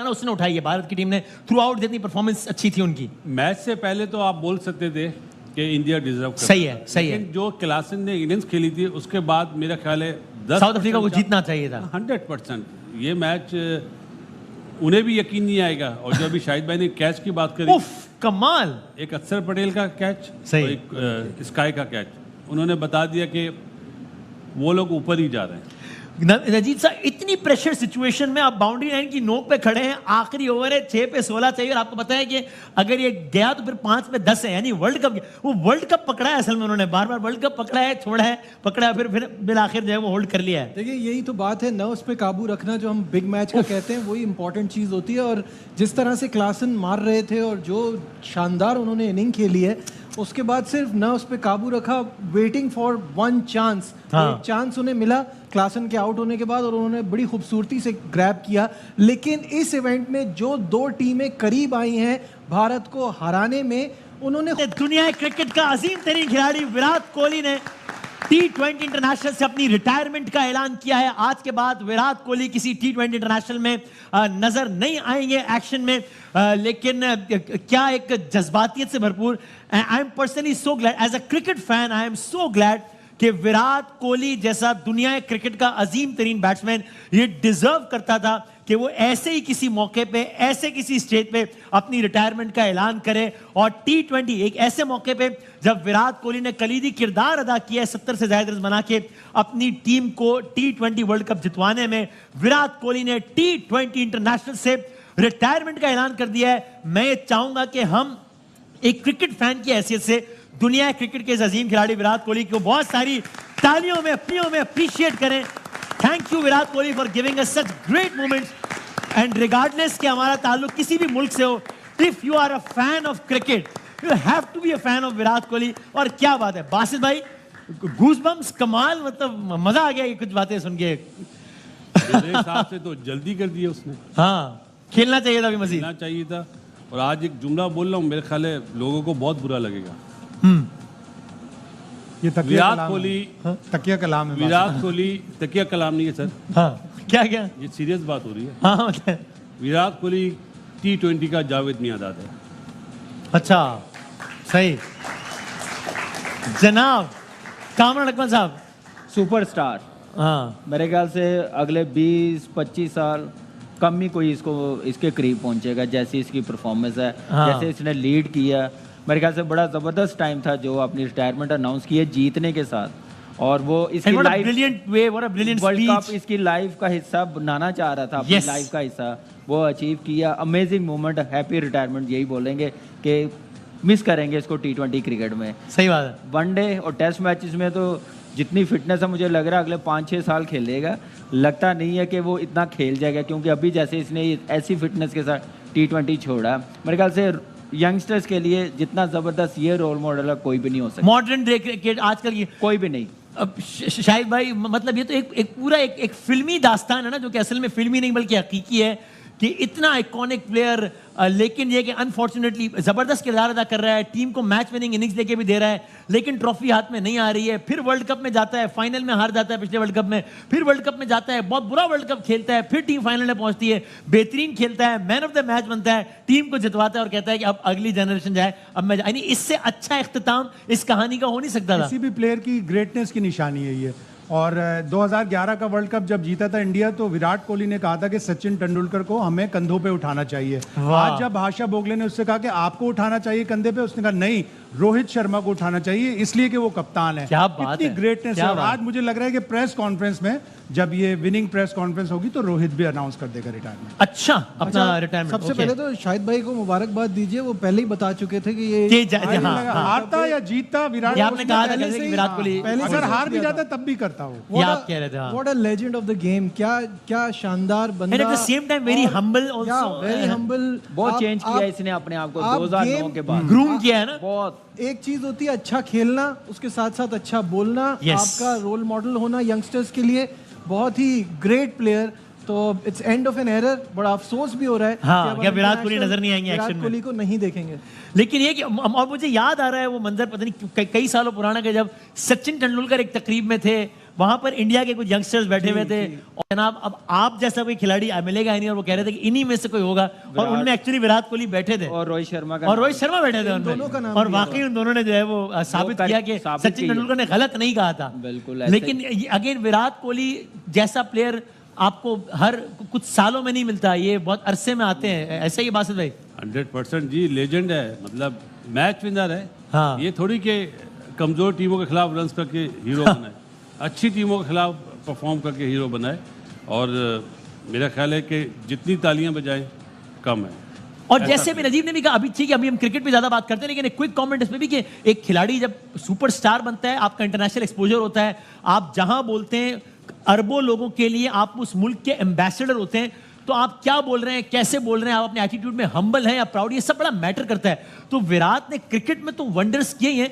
ना उसने उठाई है भारत की टीम ने थ्रू आउट, जितनी परफॉर्मेंस अच्छी थी उनकी। मैच से पहले तो आप बोल सकते थे कि इंडिया डिजर्व करता सही है, सही है। लेकिन जो क्लासन ने इनिंग्स खेली थी उसके बाद मेरा ख्याल है साउथ अफ्रीका को जीतना चाहिए था 100%। ये मैच उन्हें भी यकीन नहीं आएगा। और जो अभी शाहिद भाई ने कैच की बात करी, उफ कमाल, एक अक्षर पटेल का कैच सही। और एक स्काई का कैच, उन्होंने बता दिया कि वो लोग ऊपर ही जा रहे हैं। रजीत साहब इतनी प्रेशर सिचुएशन में आप बाउंड्री लाइन की नोक पे खड़े हैं, आखिरी ओवर है, 6 पे 16 चाहिए और आपको पता है कि अगर ये गया तो फिर 5 पे 10 है, यानी वर्ल्ड कप। वो वर्ल्ड कप पकड़ा है असल में, उन्होंने बार बार वर्ल्ड कप पकड़ा है, छोड़ा है, पकड़ा है, फिर बिल आखिर जो है वो होल्ड कर लिया है। देखिए यही तो बात है, नर्व्स पे काबू रखना जो हम बिग मैच का कहते हैं, वही इंपॉर्टेंट चीज़ होती है। और जिस तरह से क्लासन मार रहे थे और जो शानदार उन्होंने इनिंग खेली है, उसके बाद सिर्फ नर्व्स पे काबू रखा, वेटिंग फॉर वन चांस। एक चांस उन्हें मिला क्लासन के आउट होने के बाद और उन्होंने बड़ी खूबसूरती से ग्रैब किया। लेकिन इस इवेंट में जो दो टीमें करीब आई हैं भारत को हराने में, उन्होंने दुनिया क्रिकेट का अजीम तरीन खिलाड़ी विराट कोहली ने T20 इंटरनेशनल से अपनी रिटायरमेंट का ऐलान किया है। आज के बाद विराट कोहली किसी T20 इंटरनेशनल में नजर नहीं आएंगे एक्शन में, लेकिन क्या एक जज्बातियत से भरपूर। I am personally so glad as a cricket fan, I am so glad कि विराट कोहली जैसा दुनिया क्रिकेट का अजीम तरीन बैट्समैन ये डिजर्व करता था कि वो ऐसे ही किसी मौके पे, ऐसे किसी स्टेज पे अपनी रिटायरमेंट का ऐलान करे। और T20 एक ऐसे मौके पे जब विराट कोहली ने कलीदी किरदार अदा किया है 70 से ज्यादा रन बना के अपनी टीम को T20 वर्ल्ड कप जितवाने में, विराट कोहली ने T20 इंटरनेशनल से रिटायरमेंट का ऐलान कर दिया है। मैं ये चाहूंगा कि हम एक क्रिकेट फैन की हैसियत से दुनिया क्रिकेट के इस अजीम खिलाड़ी विराट कोहली को बहुत सारी तालियों में, अपनियों में अप्रिशिएट करें। Thank you Virat Kohli for giving us such great moments. And regardless कि हमारा ताल्लुक किसी भी मुल्क से हो, if you are a fan of cricket you have to be a fan of Virat Kohli. और क्या बात है बासित भाई, गूज़बम्प्स, कमाल, मतलब मजा आ गया ये कुछ बातें सुन के। मेरे हिसाब से तो जल्दी कर दिया उसने। हाँ, खेलना चाहिए था अभी मजीद, खेलना चाहिए था। और आज एक जुमला बोल रहा हूँ, मेरे ख्याल है लोगों को बहुत बुरा लगेगा। ये विराट कोहली तकिया कलाम है। विराट कोहली तकिया कलाम नहीं है सर। हाँ क्या क्या, ये सीरियस बात हो रही है। हाँ मतलब विराट कोहली T20 का जावेद मियांदाद है। अच्छा सही जनाब। कामरान अकमल साहब सुपरस्टार, हाँ मेरे ख्याल से अगले 20-25 साल कम ही कोई इसके करीब पहुंचेगा जैसी इसकी परफॉर्मेंस है। जैसे इसने लीड किया, मेरे ख्याल से बड़ा ज़बरदस्त टाइम था जो अपनी रिटायरमेंट अनाउंस की है जीतने के साथ। और वो इसकी लाइफ वर्ल्ड कप इसकी लाइफ का हिस्सा बनाना चाह रहा था, अपनी लाइफ का हिस्सा वो अचीव किया। अमेजिंग मोमेंट, हैप्पी रिटायरमेंट यही बोलेंगे कि मिस करेंगे इसको T20 क्रिकेट में। सही बात है। वनडे और टेस्ट मैचेस में तो जितनी फिटनेस है मुझे लग रहा है अगले 5-6 साल खेलेगा। लगता नहीं है कि वो इतना खेल जाएगा क्योंकि अभी जैसे इसने ऐसी फिटनेस के साथ T20 छोड़ा, मेरे ख्याल से यंगस्टर्स के लिए जितना जबरदस्त ये रोल मॉडल है कोई भी नहीं हो सकता। मॉडर्न क्रिकेट आजकल की कोई भी नहीं। अब शाहिद भाई, मतलब ये तो एक पूरा एक फिल्मी दास्तान है ना, जो कि असल में फिल्मी नहीं बल्कि हकीकी है कि इतना आइकॉनिक प्लेयर, लेकिन ये कि अनफॉर्चुनेटली जबरदस्त किरदार अदा कर रहा है, टीम को मैच विनिंग इनिंग्स देके भी दे रहा है, लेकिन ट्रॉफी हाथ में नहीं आ रही है। फिर वर्ल्ड कप में जाता है, फाइनल में हार जाता है पिछले वर्ल्ड कप में, फिर वर्ल्ड कप में जाता है, बहुत बुरा वर्ल्ड कप खेलता है, फिर टीम फाइनल में पहुंचती है, बेहतरीन खेलता है, मैन ऑफ द मैच बनता है, टीम को जितवाता है और कहता है कि अब अगली जनरेशन जाए, अब मैं यानी इससे अच्छा इख्तिताम इस कहानी का हो नहीं सकता था। किसी भी प्लेयर की ग्रेटनेस की निशानी है ये। और 2011 का वर्ल्ड कप जब जीता था इंडिया, तो विराट कोहली ने कहा था कि सचिन तेंदुलकर को हमें कंधों पे उठाना चाहिए। आज जब आशा भोगले ने उससे कहा कि आपको उठाना चाहिए कंधे पे, उसने कहा नहीं, रोहित शर्मा को उठाना चाहिए इसलिए कि वो कप्तान है। क्या बात इतनी है, ग्रेटनेस है। और आज मुझे लग रहा है कि प्रेस कॉन्फ्रेंस में जब ये विनिंग प्रेस कॉन्फ्रेंस होगी तो रोहित भी अनाउंस कर देगा रिटायरमेंट। अच्छा, अपना रिटायरमेंट। सबसे पहले तो शाहिद भाई को मुबारकबाद दीजिए, वो पहले ही बता चुके थे कि ये हारता या जीतता विराट, आपने कहा था कि विराट कोहली अगर हार भी जाता तब भी करता हो। What a legend of the game, क्या शानदार बंदा। And at the same time very humble also, very humble। बहुत चेंज किया इसने अपने आप को 2009 के बाद, ग्रूम किया है ना बहुत। एक चीज होती है अच्छा खेलना, उसके साथ साथ अच्छा बोलना, आपका रोल मॉडल होना यंगस्टर्स के लिए। बहुत ही ग्रेट प्लेयर। तो it's end of an error. बड़ा अफसोस भी हो रहा है हाँ, कि विराट कोहली नजर नहीं आएंगे एक्शन में, विराट कोहली को नहीं देखेंगे। लेकिन ये कि और मुझे याद आ रहा है वो मंजर, पता नहीं कई सालों पुराना, कि जब सचिन तेंदुलकर एक तकरीब में थे, वहां पर इंडिया के कुछ यंगस्टर्स बैठे हुए थे और जनाब अब आप जैसा कोई खिलाड़ी मिलेगा ही नहीं, और वो कह रहे थे कि इन्हीं में से कोई होगा, और उनमें एक्चुअली विराट कोहली बैठे थे और रोहित शर्मा बैठे थे उनमें, और वाकई उन दोनों ने जो है वो साबित किया कि सचिन तेंदुलकर ने गलत नहीं कहा था। बिल्कुल। लेकिन अगेन विराट कोहली जैसा प्लेयर आपको हर कुछ सालों में नहीं मिलता, ये बहुत अरसे में आते हैं, ऐसा ही बासित भाई? 100% जी, लेजेंड है, मतलब मैच विनर है। हाँ। ये थोड़ी के कमजोर टीमों के खिलाफ रन करके हीरो बनाए, अच्छी टीमों के खिलाफ परफॉर्म करके हीरो बनाए, और मेरा ख्याल है कि जितनी तालियां बजाएं कम है। और जैसे भी नजीब ने भी कहा, अभी ठीक है अभी हम क्रिकेट पे ज्यादा बात करते हैं, लेकिन एक क्विक कमेंट इसमें भी कि एक खिलाड़ी जब सुपरस्टार बनता है, आपका इंटरनेशनल एक्सपोजर होता है, आप जहां बोलते हैं अरबों लोगों के लिए आप उस मुल्क के एम्बेसडर होते हैं, तो आप क्या बोल रहे हैं, कैसे बोल रहे हैं, आप अपने एटीट्यूड में हम्बल हैं या प्राउड, ये सब बड़ा मैटर करता है। तो विराट ने क्रिकेट में तो वंडर्स किए ही हैं,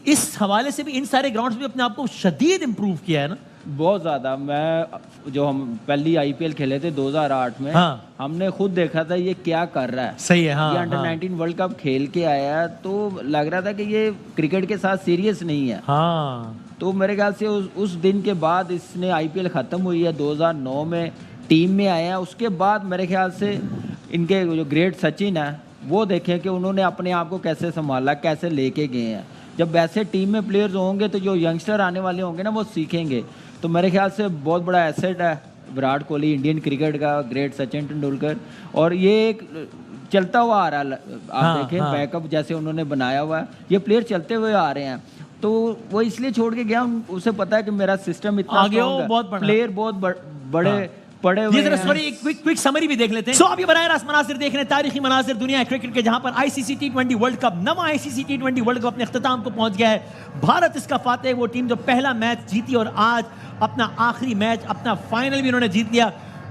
इस हवाले से भी इन सारे ग्राउंड्स में अपने आप को शदीद इंप्रूव किया है ना? बहुत ज़्यादा। मैं जो हम पहली आईपीएल खेले थे 2008 में, हाँ। हमने खुद देखा था ये क्या कर रहा है। सही है। हाँ, ये अंडर 19 वर्ल्ड कप खेल के आया तो लग रहा था कि ये क्रिकेट के साथ सीरियस नहीं है। हाँ। तो मेरे ख्याल से उस दिन के बाद इसने आईपीएल ख़त्म हुई है, 2009 में टीम में आया है। उसके बाद मेरे ख्याल से इनके जो ग्रेट सचिन है वो देखें कि उन्होंने अपने आप को कैसे संभाला, कैसे लेके गए हैं। जब वैसे टीम में प्लेयर्स होंगे तो जो यंगस्टर आने वाले होंगे ना वो सीखेंगे। तो मेरे ख्याल से बहुत बड़ा एसेट है विराट कोहली, इंडियन क्रिकेट का, ग्रेट सचिन तेंदुलकर। और ये एक चलता हुआ आ रहा है, आप देखें बैकअप जैसे उन्होंने बनाया हुआ है, ये प्लेयर चलते हुए आ रहे हैं। तो वो इसलिए छोड़ के गया, उसे पता है कि मेरा सिस्टम इतना आगे हो, बहुत प्लेयर बहुत बड़े पड़े हुए हैं। सॉरी एक क्विक समरी भी देख लेते हैं। आप ये बराह रास्त मनासिर देख रहे हैं, तारीखी मनासिर दुनिया क्रिकेट के, जहां पर आईसीसी टी20 वर्ल्ड कप, नवा आईसीसी टी20 वर्ल्ड कप अपने अख्ताम को पहुंच गया है। भारत इसका फातेह, वो टीम जो पहला मैच जीती और आज अपना आखिरी मैच, अपना फाइनल भी उन्होंने जीत लिया।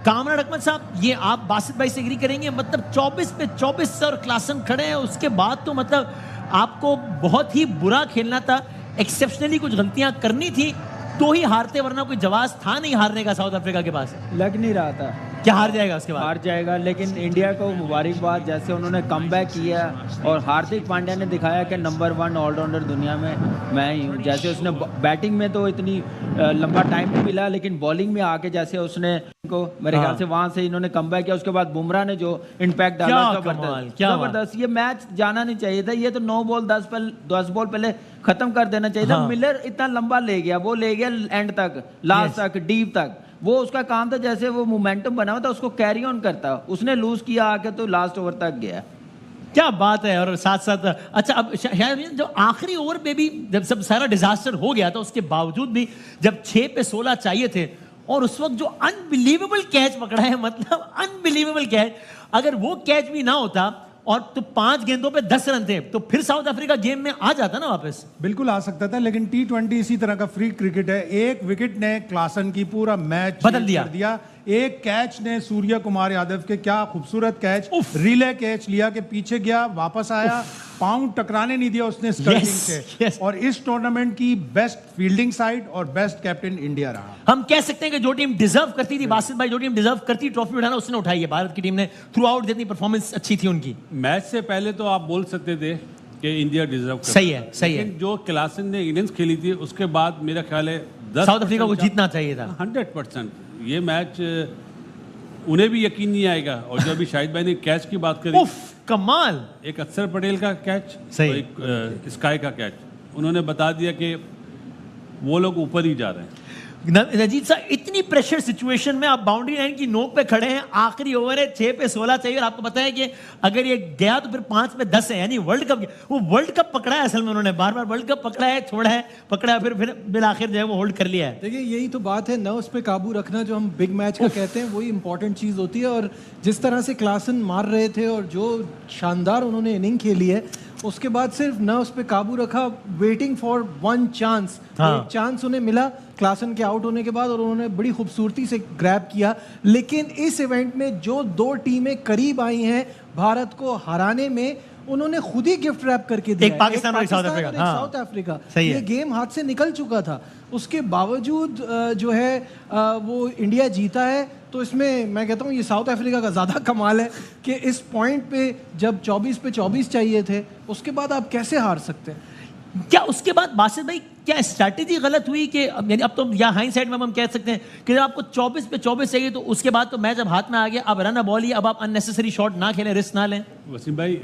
कामरान अहमद साहब, ये आप बासित भाई से एग्री करेंगे, मतलब 24 पे 24 और क्लासन खड़े हैं, उसके बाद तो मतलब आपको बहुत ही बुरा खेलना था, एक्सेप्शनली कुछ गलतियां करनी थी तो ही हारते, वरना कोई जवाब था नहीं हारने का साउथ अफ्रीका के पास। लग नहीं रहा था क्या हार जाएगा उसके बाद? हार जाएगा, लेकिन इंडिया को मुबारकबाद, जैसे उन्होंने कमबैक किया। और हार्दिक पांड्या ने दिखाया कि नंबर 1 ऑलराउंडर दुनिया में मैं ही हूँ। जैसे उसने बैटिंग में तो इतनी लंबा टाइम नहीं मिला, लेकिन बॉलिंग में आके जैसे उसने को मेरे ख्याल से वहां से इन्होंने कमबैक किया। उसके बाद बुमराह ने जो इम्पैक्ट डाला, जबरदस्त। ये मैच जाना नहीं चाहिए था, ये तो 9 बॉल 10 बॉल पहले खत्म कर देना चाहिए था। मिलर इतना लंबा ले गया, वो ले गया एंड तक, लास्ट तक, डीप तक। वो उसका काम था, जैसे वो मोमेंटम बना हुआ था उसको कैरी ऑन करता, उसने लूज किया आके तो लास्ट ओवर तक गया। क्या बात है। और साथ साथ अच्छा, अब शायद जो आखिरी ओवर पे भी जब सब सारा डिजास्टर हो गया था, उसके बावजूद भी जब 6 पे 16 चाहिए थे, और उस वक्त जो अनबिलीवेबल कैच पकड़ा है, मतलब अनबिलीवेबल कैच, अगर वो कैच भी ना होता और तो 5 गेंदों पे 10 रन थे, तो फिर साउथ अफ्रीका गेम में आ जाता ना वापस। बिल्कुल आ सकता था, लेकिन टी20 इसी तरह का फ्री क्रिकेट है। एक विकेट ने क्लासन की पूरा मैच बदल दिया। एक कैच ने सूर्य कुमार यादव के, क्या खूबसूरत कैच, रिले कैच लिया के पीछे गया, वापस आया, पाउंड टकराने नहीं दिया उसने स्टर्लिंग से। और इस टूर्नामेंट की बेस्ट फील्डिंग साइड और बेस्ट कैप्टन इंडिया रहा। हम कह सकते हैं कि जो टीम डिजर्व करती थी, बासित भाई, जो टीम डिजर्व करती ट्रॉफी उठाना, उसने उठाई है। भारत की टीम ने थ्रू आउट जितनी परफॉर्मेंस अच्छी थी उनकी। मैच से पहले तो आप बोल सकते थे कि इंडिया डिजर्व करता, सही है, सही है। जो क्लासन ने इनिंग्स खेली थी उसके बाद मेरा ख्याल है साउथ अफ्रीका को जीतना चाहिए था। 100%। ये मैच उन्हें भी यकीन नहीं आएगा। और जो अभी शाहिद भाई ने कैच की बात करी, कमाल, एक अक्षर पटेल का कैच, सही, और एक स्काई का कैच, उन्होंने बता दिया कि वो लोग ऊपर ही जा रहे हैं। नजीद साहब, इतनी प्रेशर सिचुएशन में आप बाउंड्री लाइन की नोक पे खड़े हैं, आखिरी ओवर है, 6 पे 16 चाहिए, और आपको पता है कि अगर ये गया तो फिर 5 पे 10 है, यानी वर्ल्ड कप। वो वर्ल्ड कप पकड़ा है असल में, उन्होंने बार बार वर्ल्ड कप पकड़ा है, छोड़ा है, पकड़ा है, फिर बिल आखिर जो है वो होल्ड कर लिया है। देखिए यही तो बात है, नर्व्स पे काबू रखना, जो हम बिग मैच का कहते हैं, वही इंपॉर्टेंट चीज़ होती है। और जिस तरह से क्लासन मार रहे थे और जो शानदार उन्होंने इनिंग खेली है, उसके बाद सिर्फ नर्व्स पे काबू रखा, वेटिंग फॉर 1 चांस। एक चांस उन्हें मिला क्लासन के आउट होने के बाद, और उन्होंने बड़ी खूबसूरती से ग्रैब किया। लेकिन इस इवेंट में जो 2 टीमें करीब आई हैं भारत को हराने में, उन्होंने खुद ही गिफ्ट रैप करके दिया। एक पाकिस्तान और एक साउथ अफ्रीका। साउथ अफ्रीका, ये गेम हाथ से निकल चुका था, उसके बावजूद जो है वो इंडिया जीता है। तो इसमें मैं कहता हूँ ये साउथ अफ्रीका का ज़्यादा कमाल है कि इस पॉइंट पे जब 24 पे 24 चाहिए थे, उसके बाद आप कैसे हार सकते हैं? क्या उसके बाद बासित भाई क्या स्ट्रैटेजी गलत हुई कि यानी अब तो या हाइंडसाइट में हम कह सकते हैं कि जब आपको 24 पे 24 चाहिए तो उसके बाद तो मैच अब हाथ में आ गया, अब रन बॉल ही, अब आप अननेसेसरी शॉट ना खेलें, रिस्क ना लें। वसीम भाई,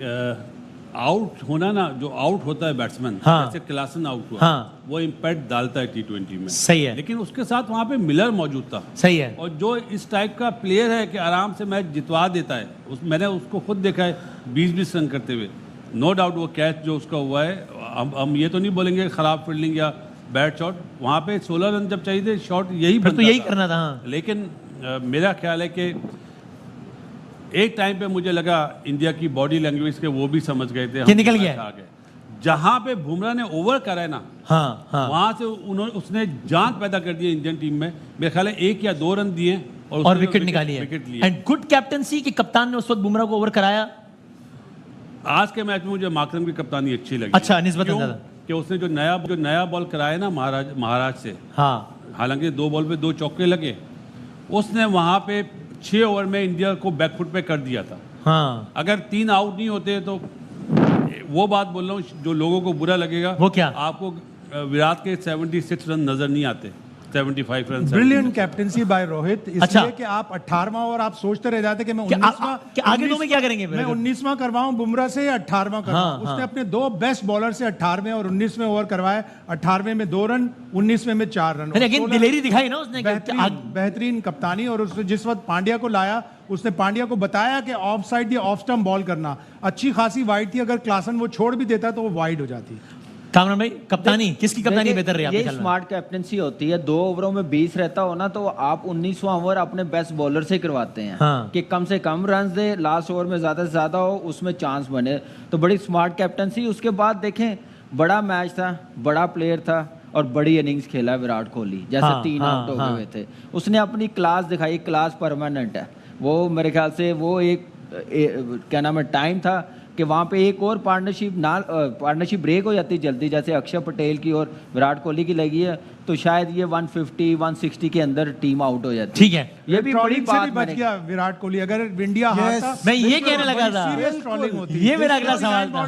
आउट होना ना, जो आउट होता है बैट्समैन, हाँ। जैसे क्लासन आउट हुआ, हाँ। वो इम्पैक्ट डालता है T20 में। सही है, लेकिन उसके साथ वहाँ पे मिलर मौजूद था, सही है। और जो इस टाइप का प्लेयर है कि आराम से मैच जितवा देता है, मैंने उसको खुद देखा है 20-20 रन करते हुए। नो डाउट वो कैच जो उसका हुआ है, हम ये तो नहीं बोलेंगे खराब फील्डिंग या बैड शॉट, वहाँ पे 16 रन जब चाहिए थे, शॉट यही फिर तो बनता यही था। करना था। हाँ। लेकिन मेरा ख्याल है कि एक टाइम पे मुझे लगा इंडिया की बॉडी लैंग्वेज के वो भी समझ गए थे कि निकल गया है। आ गए। जहां पे बुमराह ने ओवर करा है ना, हाँ, हाँ। वहां से उसने जान पैदा कर दी इंडियन टीम में। मेरे ख्याल है 1 या 2 रन दिए और और उसने विकेट निकाली है। विकेट लिया। एंड गुड कैप्टनसी कि कप्तान ने उस वक्त बुमराह को ओवर कराया। आज के मैच में मुझे माकरम की कप्तानी अच्छी लगी। अच्छा, निस्बतन क्यों? ज्यादा। कि उसने जो नया बॉल कराया ना महाराज से, हाँ, हालांकि 2 बॉल पे 2 चौके लगे, उसने वहां पे 6 ओवर में इंडिया को बैकफुट पे कर दिया था। हाँ। अगर 3 आउट नहीं होते तो वो बात बोल रहा हूँ जो लोगों को बुरा लगेगा, वो क्या? आपको विराट के 76 रन नजर नहीं आते, 75 run. Brilliant captaincy by Rohit, इसलिए अच्छा। कि आप 18वां और आप सोचते रह जाते कि मैं क्या 19वां आगे 2 में क्या करेंगे फिर? मैं 19वां करवाऊं बुमराह से या 18वां करवाऊं। हाँ, उसने हाँ। अपने 2 बेस्ट बॉलर से 18वें और 19वें ओवर करवाए। 18वें में 2 रन, 19वें में 4 रन। लेकिन अगेन दिलेरी दिखाई ना उसने कि बेहतरीन कप्तानी। और उसने जिस वक्त पांड्या को लाया, उसने पांड्या को बताया कि ऑफ साइड या ऑफ स्टंप बॉल करना। अच्छी खासी वाइड थी, अगर क्लासन वो छोड़ भी देता तो वो वाइड हो जाती। कामरान भाई, कप्तानी किसकी कप्तानी देखिए, बेहतर रही आपके ये ख्याल में? स्मार्ट कैप्टनसी होती है। 2 ओवरों में 20 रहता हो ना, तो आप 19वां ओवर अपने बेस्ट बॉलर से करवाते हैं। हाँ। कि कम से कम रन दे, लास्ट ओवर में ज्यादा से ज्यादा हो, उसमें चांस बने। तो बड़ी स्मार्ट कैप्टनसी। उसके बाद देखें, बड़ा मैच था, बड़ा प्लेयर था और बड़ी इनिंग्स खेला विराट कोहली। जैसे हाँ, 3 हाँ, आउट हो हाँ। गए थे, उसने अपनी क्लास दिखाई। क्लास परमानेंट है वो। मेरे ख्याल से वो एक क्या नाम है, टाइम था कि वहाँ पे एक और पार्टनरशिप ब्रेक हो जाती जल्दी, जैसे अक्षर पटेल की और विराट कोहली की लगी है, तो शायद ये 150-160 के अंदर टीम आउट हो जाती। ठीक है, ये भी बड़ी ट्रॉलिंग से बात भी बच मैंने गया विराट कोहली। अगर इंडिया हारता, मैं ये कहने लगा था। सीरियस ट्रॉलिंग होती। ये मेरा अगला सवाल था।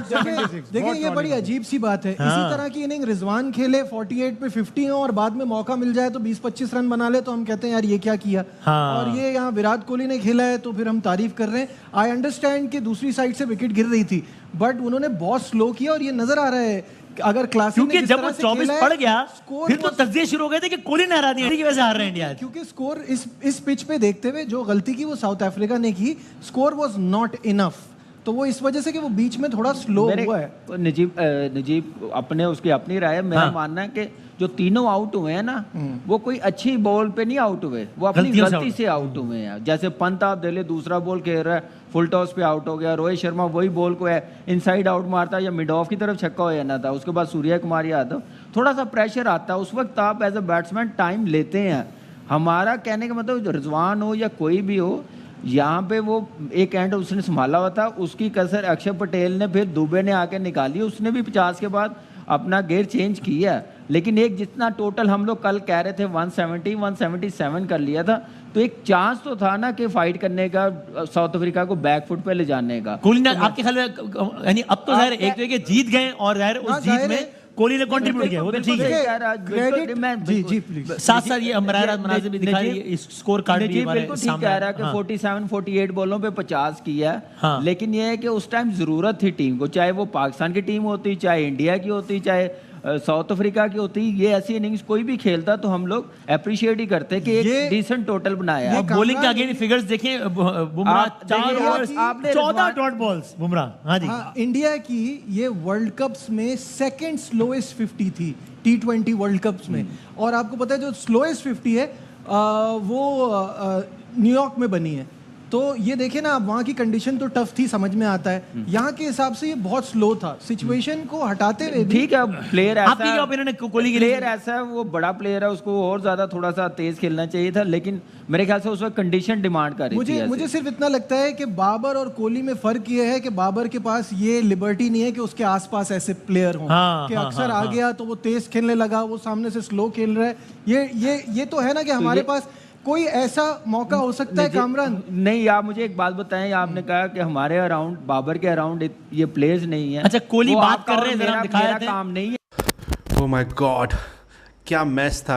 देखिए ये बड़ी अजीब सी बात है। इसी तरह की इनिंग रिजवान खेले, 48 पे 50 हो और बाद में मौका मिल जाए तो 20-25 रन बना ले, तो हम कहते हैं यार ये क्या किया। हाँ। और ये यहाँ विराट कोहली ने खेला है तो फिर हम तारीफ कर रहे हैं। आई अंडरस्टैंड कि दूसरी साइड से विकेट गिर रही थी, बट उन्होंने बहुत स्लो किया और ये नजर आ रहा है अगर क्लासिक क्योंकि जब वो 24 पड़ गया फिर तो तज्जिए शुरू हो गए थे कि कोहली ने हरा दिया की वजह से हार रहे हैं इंडिया। क्योंकि स्कोर इस पिच पे देखते हुए जो गलती की वो साउथ अफ्रीका ने की, स्कोर वाज नॉट इनफ, तो वो इस वजह से कि वो बीच में थोड़ा स्लो हुआ है। नजीब अपने उसकी अपनी राय है। मेरा मानना है कि जो तीनों आउट हुए हैं ना, वो कोई अच्छी बॉल पे नहीं आउट हुए, वो अपनी गलती से आउट हुए हैं। जैसे पंत आप देख ले, दूसरा बॉल खेल रहा है, फुल टॉस पे आउट हो गया। रोहित शर्मा वही बॉल को है इनसाइड आउट मारता या मिड ऑफ की तरफ छक्का हो जाना था। उसके बाद सूर्य कुमार यादव, थोड़ा सा प्रेशर आता है उस वक्त। आप एज अ बैट्समैन टाइम लेते हैं। हमारा कहने का मतलब रिजवान हो या कोई भी हो, यहाँ पे वो एक एंड उसने संभाला हुआ था, उसकी कसर अक्षर पटेल ने फिर दुबे ने आके निकाली। उसने भी 50 के बाद अपना गेयर चेंज किया, लेकिन एक जितना टोटल हम लोग कल कह रहे थे 177 कर लिया था, तो एक चांस तो था ना कि फाइट करने का, साउथ अफ्रीका को बैकफुट पे ले जाने का। कोहली ने आपके ख्याल में, यानी अब तो जाहिर एक तो ये जीत गए और जाहिर उस जीत में कोहली ने कंट्रीब्यूट किया, वो तो ठीक है। जी जी प्लीज। साथ साथ ये हमारा मनाज़िर भी दिखा रही है, स्कोर कार्ड भी हमारे बिल्कुल ठीक कह रहा है कि 47-48 बॉलों पे 50 किया। हाँ। लेकिन ये है कि उस टाइम जरूरत थी टीम को, चाहे वो पाकिस्तान की टीम होती, चाहे इंडिया की होती, चाहे साउथ अफ्रीका की होती। ये ऐसी इनिंग्स कोई भी खेलता तो हम लोग अप्रिशिएट ही करते कि एक डिसेंट टोटल बनाया है। बॉलिंग के अगेन फिगर्स देखें, Bumrah 4 overs, 14 dot balls Bumrah. हाँ जी। हाँ, इंडिया की ये वर्ल्ड कप्स में सेकंड स्लोएस्ट 50 थी T20 वर्ल्ड कप्स में। और आपको पता है जो स्लोएस्ट 50 है वो न्यूयॉर्क में बनी है। तो ये देखिए ना, आप वहाँ की कंडीशन तो टफ थी, समझ में आता है। यहाँ के हिसाब से ये बहुत स्लो था, सिचुएशन को हटाते हुए भी। ठीक है, प्लेयर ऐसा, आपकी क्या ओपिनियन है कोहली के लिए? प्लेयर ऐसा है, वो बड़ा प्लेयर है, उसको और ज्यादा थोड़ा सा तेज खेलना चाहिए था, लेकिन मेरे ख्याल से उस वक्त कंडीशन डिमांड कर रही थी। मुझे सिर्फ इतना लगता है कि बाबर और कोहली में फर्क ये है कि बाबर के पास ये लिबर्टी नहीं है कि उसके आसपास ऐसे प्लेयर हों। हाँ, कि हाँ, अक्सर हाँ, आ गया तो वो तेज खेलने लगा, वो सामने से स्लो खेल रहा है। ये तो है ना कि हमारे पास कोई ऐसा मौका हो सकता है। कामरान नहीं, आप मुझे एक बात बताएं, आपने कहा कि हमारे अराउंड, बाबर के अराउंड ये प्लेयर्स नहीं है। अच्छा, कोहली बात कर रहे हैं, जरा दिखाया मेरा काम नहीं है। ओह माय गॉड, क्या मैच था।